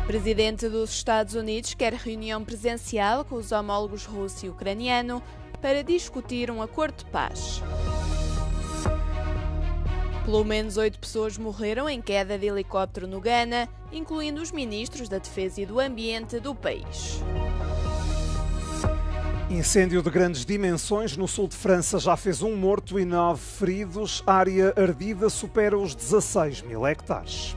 O presidente dos Estados Unidos quer reunião presencial com os homólogos russo e ucraniano para discutir um acordo de paz. Pelo menos 8 pessoas morreram em queda de helicóptero no Ghana, incluindo os ministros da Defesa e do Ambiente do país. Incêndio de grandes dimensões no sul de França já fez 1 morto e 9 feridos. A área ardida supera os 16 mil hectares.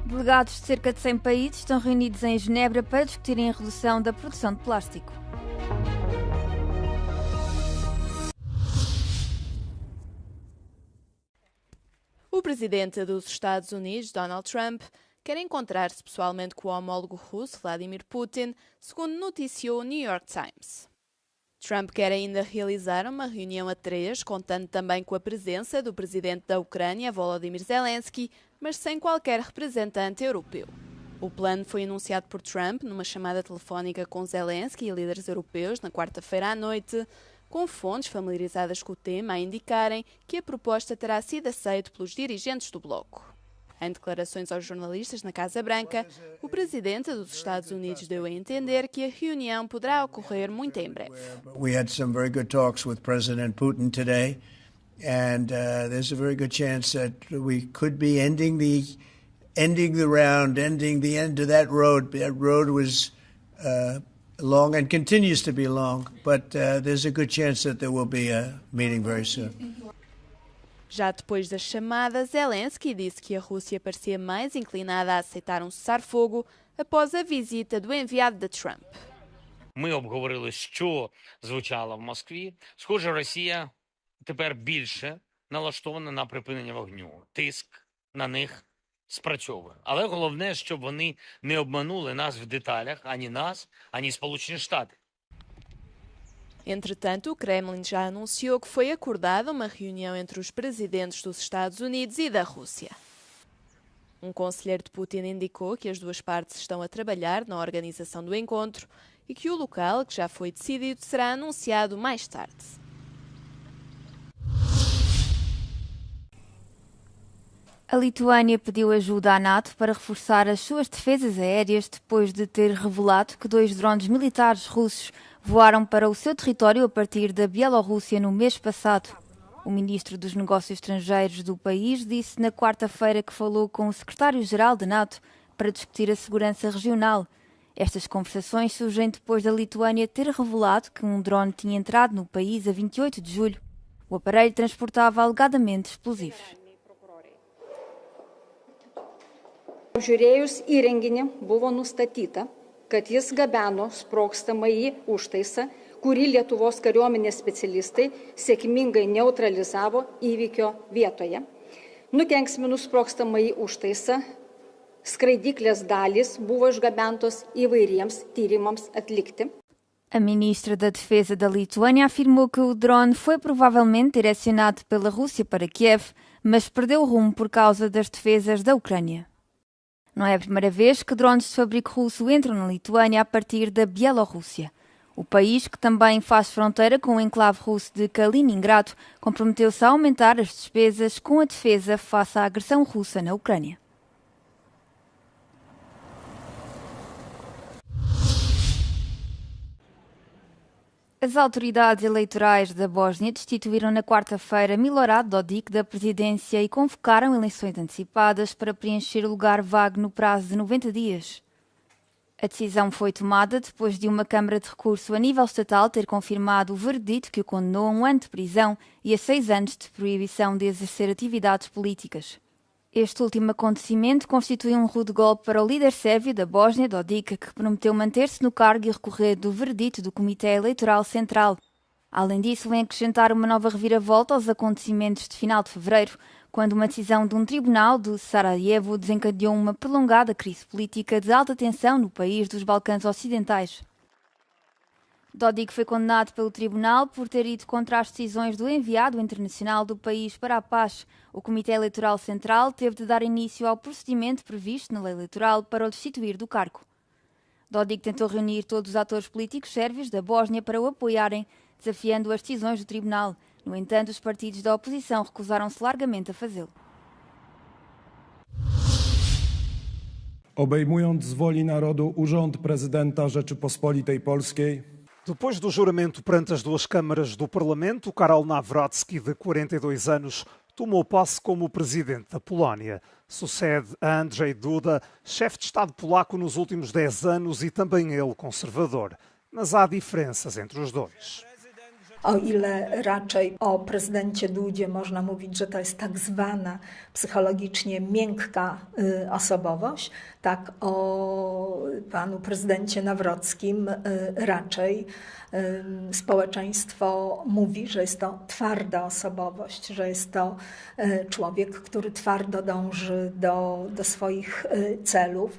Delegados de cerca de 100 países estão reunidos em Genebra para discutirem a redução da produção de plástico. O presidente dos Estados Unidos, Donald Trump, quer encontrar-se pessoalmente com o homólogo russo, Vladimir Putin, segundo noticiou o New York Times. Trump quer ainda realizar uma reunião a 3, contando também com a presença do presidente da Ucrânia, Volodymyr Zelensky, mas sem qualquer representante europeu. O plano foi anunciado por Trump numa chamada telefónica com Zelensky e líderes europeus na quarta-feira à noite, com fontes familiarizadas com o tema a indicarem que a proposta terá sido aceita pelos dirigentes do bloco. Em declarações aos jornalistas na Casa Branca, o presidente dos Estados Unidos deu a entender que a reunião poderá ocorrer muito em breve. We had some very good talks with President Putin today, and there's a very good chance that we could be ending the end of that road. That road was long and continues to be long, but there's a good chance that there will be a meeting very soon. Já depois da chamada, Zelensky disse que a Rússia parecia mais inclinada a aceitar um cessar-fogo após a visita do enviado de Trump. Ми обговорили, що звучало в Москві. Схоже, Росія тепер більше налаштована на припинення вогню. Тиск на них спрацьовує. Але головне, щоб вони не обманули нас в деталях, ані нас, ані Сполучені Штати. Entretanto, o Kremlin já anunciou que foi acordada uma reunião entre os presidentes dos Estados Unidos e da Rússia. Um conselheiro de Putin indicou que as duas partes estão a trabalhar na organização do encontro e que o local, que já foi decidido, será anunciado mais tarde. A Lituânia pediu ajuda à NATO para reforçar as suas defesas aéreas depois de ter revelado que 2 drones militares russos voaram para o seu território a partir da Bielorrússia no mês passado. O ministro dos Negócios Estrangeiros do país disse na quarta-feira que falou com o secretário-geral da NATO para discutir a segurança regional. Estas conversações surgem depois da Lituânia ter revelado que um drone tinha entrado no país a 28 de julho. O aparelho transportava alegadamente explosivos. Apžiūrėjus įrenginį buvo nustatyta, kad jis gabeno sprogstamąjį užtaisą, kurį Lietuvos kariuomenės specialistai sėkmingai neutralizavo įvykio vietoje. Nukenksminus sprogstamąjį užtaisą, skraidyklės dalys buvo išgabentos įvairiems tyrimams atlikti. A ministra da Defesa da Lituânia afirmou que o drone foi provavelmente direcionado pela Rússia para Kiev, mas perdeu o rumo por causa das defesas da Ucrânia. Não é a primeira vez que drones de fabrico russo entram na Lituânia a partir da Bielorrússia. O país, que também faz fronteira com o enclave russo de Kaliningrado, comprometeu-se a aumentar as despesas com a defesa face à agressão russa na Ucrânia. As autoridades eleitorais da Bósnia destituíram na quarta-feira Milorad Dodik da presidência e convocaram eleições antecipadas para preencher o lugar vago no prazo de 90 dias. A decisão foi tomada depois de uma Câmara de Recurso a nível estatal ter confirmado o veredito que o condenou a 1 ano de prisão e a 6 anos de proibição de exercer atividades políticas. Este último acontecimento constitui um rude golpe para o líder sérvio da Bósnia, Dodik, que prometeu manter-se no cargo e recorrer do veredito do Comitê Eleitoral Central. Além disso, vem acrescentar uma nova reviravolta aos acontecimentos de final de fevereiro, quando uma decisão de um tribunal de Sarajevo desencadeou uma prolongada crise política de alta tensão no país dos Balcãs Ocidentais. Dodik foi condenado pelo tribunal por ter ido contra as decisões do enviado internacional do país para a paz. O Comitê Eleitoral Central teve de dar início ao procedimento previsto na lei eleitoral para o destituir do cargo. Dodik tentou reunir todos os atores políticos sérvios da Bósnia para o apoiarem, desafiando as decisões do tribunal. No entanto, os partidos da oposição recusaram-se largamente a fazê-lo. obejmując z woli narodu urząd prezydenta Rzeczypospolitej Polskiej. Depois do juramento perante as duas câmaras do Parlamento, Karol Nawrocki, de 42 anos, tomou posse como presidente da Polónia. Sucede a Andrzej Duda, chefe de Estado polaco nos últimos 10 anos e também ele conservador. Mas há diferenças entre os dois. O ile raczej o prezydencie Dudzie można mówić, że to jest tak zwana psychologicznie miękka osobowość, tak o panu prezydencie Nawrockim raczej społeczeństwo mówi, że jest to twarda osobowość, że jest to człowiek, który twardo dąży do swoich celów.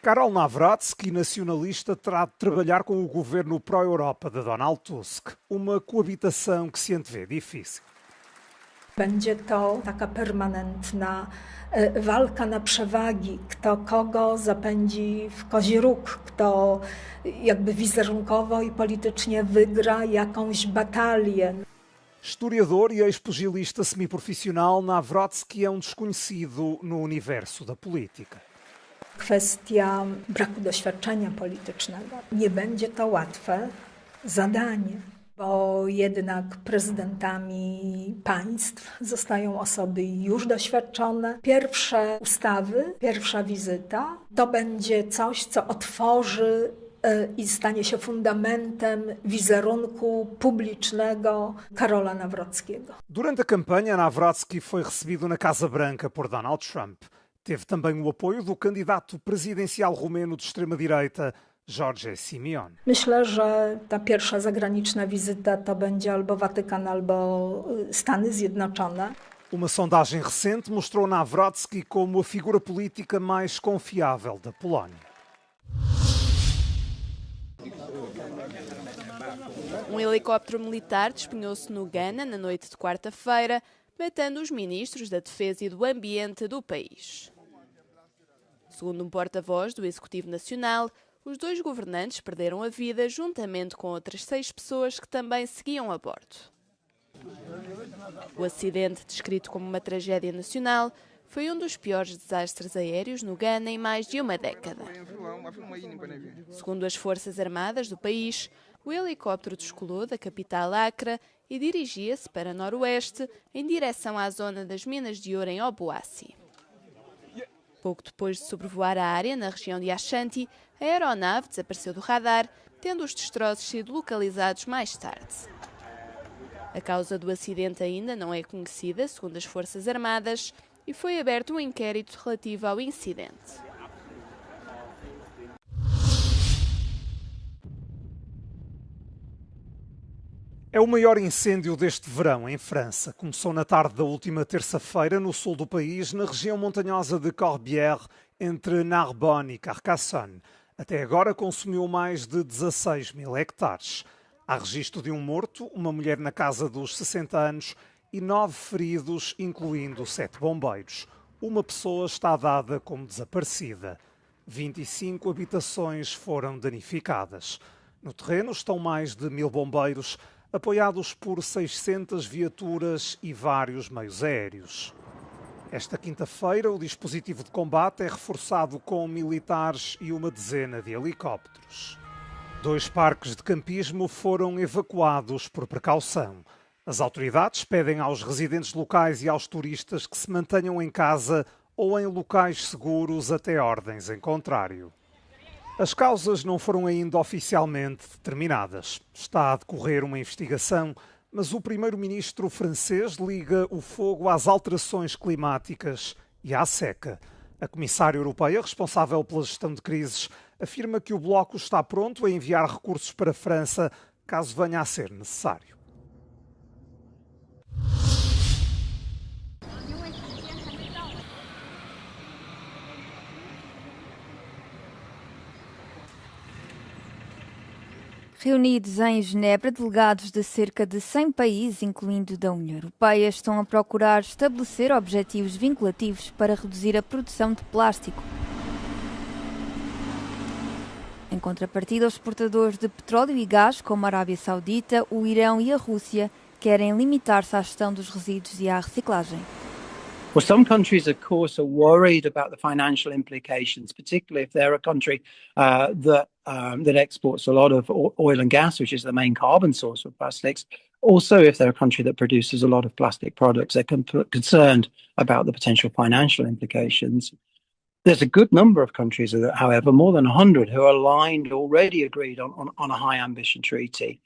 Karol Nawrocki, nacionalista, terá de trabalhar com o governo pró-Europa de Donald Tusk. Uma coabitação que se antevê difícil. Będzie to taka permanentna walka na przewagi, kto kogo zapędzi w kozi róg, kto jakby wizerunkowo i politycznie wygra jakąś batalię. Historiador e ex-pugilista semiprofissional, Nawrocki é desconhecido no universo da política. Kwestia braku doświadczenia politycznego. Nie będzie to łatwe zadanie, bo jednak prezydentami państw zostają osoby już doświadczone. Pierwsze ustawy, pierwsza wizyta to będzie coś, co otworzy i stanie się fundamentem wizerunku publicznego Karola Nawrockiego. Durante a campanha, Nawrocki foi recebido na Casa Branca por Donald Trump. Teve também o apoio do candidato presidencial romeno de extrema-direita, Jorge Simeone. Myślę, że ta pierwsza zagraniczna wizyta to będzie albo Watykan, albo Stany Zjednoczone. Uma sondagem recente mostrou Nawrocki como a figura política mais confiável da Polónia. Helicóptero militar despenhou-se no Ghana na noite de quarta-feira, matando os ministros da Defesa e do Ambiente do país. Segundo porta-voz do Executivo Nacional, os 2 governantes perderam a vida juntamente com outras 6 pessoas que também seguiam a bordo. O acidente, descrito como uma tragédia nacional, foi dos piores desastres aéreos no Ghana em mais de uma década. Segundo as Forças Armadas do país, o helicóptero descolou da capital Accra e dirigia-se para noroeste, em direção à zona das minas de ouro em Obuasi. Pouco depois de sobrevoar a área, na região de Ashanti, a aeronave desapareceu do radar, tendo os destroços sido localizados mais tarde. A causa do acidente ainda não é conhecida, segundo as Forças Armadas, e foi aberto um inquérito relativo ao incidente. É o maior incêndio deste verão em França. Começou na tarde da última terça-feira no sul do país, na região montanhosa de Corbière, entre Narbonne e Carcassonne. Até agora consumiu mais de 16 mil hectares. Há registro de um morto, uma mulher na casa dos 60 anos e 9 feridos, incluindo 7 bombeiros. Uma pessoa está dada como desaparecida. 25 habitações foram danificadas. No terreno estão mais de 1000 bombeiros, apoiados por 600 viaturas e vários meios aéreos. Esta quinta-feira, o dispositivo de combate é reforçado com militares e uma dezena de helicópteros. 2 parques de campismo foram evacuados por precaução. As autoridades pedem aos residentes locais e aos turistas que se mantenham em casa ou em locais seguros até ordens em contrário. As causas não foram ainda oficialmente determinadas. Está a decorrer uma investigação, mas o primeiro-ministro francês liga o fogo às alterações climáticas e à seca. A comissária europeia, responsável pela gestão de crises, afirma que o bloco está pronto a enviar recursos para a França, caso venha a ser necessário. Reunidos em Genebra, delegados de cerca de 100 países, incluindo da União Europeia, estão a procurar estabelecer objetivos vinculativos para reduzir a produção de plástico. Em contrapartida, os exportadores de petróleo e gás, como a Arábia Saudita, o Irão e a Rússia, querem limitar-se à gestão dos resíduos e à reciclagem. Well, some countries, of course, are worried about the financial implications, particularly if they're a country that exports a lot of oil and gas, which is the main carbon source of plastics. Also, if they're a country that produces a lot of plastic products, they're concerned about the potential financial implications. There's a good number of countries, however, more than 100, who are aligned, already agreed on a high ambition treaty.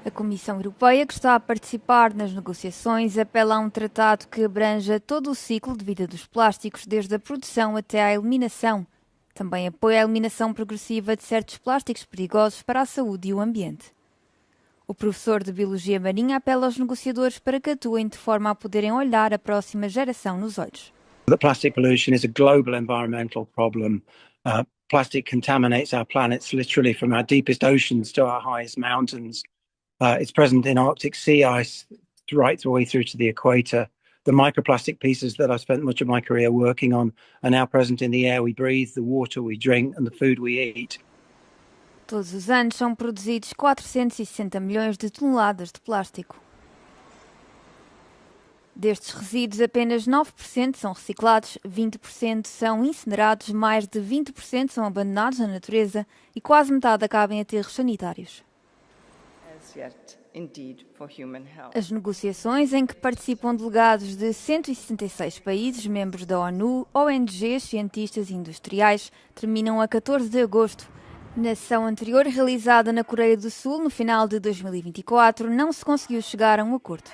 A Comissão Europeia, que está a participar nas negociações, apela a um tratado que abranja todo o ciclo de vida dos plásticos, desde a produção até à eliminação. Também apoia a eliminação progressiva de certos plásticos perigosos para a saúde e o ambiente. O professor de Biologia Marinha apela aos negociadores para que atuem de forma a poderem olhar a próxima geração nos olhos. The plastic pollution is a global environmental problem. Plastic contaminates our planets literally from our deepest oceans to our highest mountains. It's present in Arctic sea ice right the way through to the equator. The microplastic pieces that I've spent much of my career working on are now present in the air we breathe, the water we drink and the food we eat. Todos os anos são produzidos 460 milhões de toneladas de plástico. Destes resíduos, apenas 9% são reciclados, 20% são incinerados, mais de 20% são abandonados na natureza e quase metade acabam em aterros sanitários. As negociações, em que participam delegados de 166 países, membros da ONU, ONGs, cientistas e industriais, terminam a 14 de agosto. Na sessão anterior, realizada na Coreia do Sul, no final de 2024, não se conseguiu chegar a um acordo.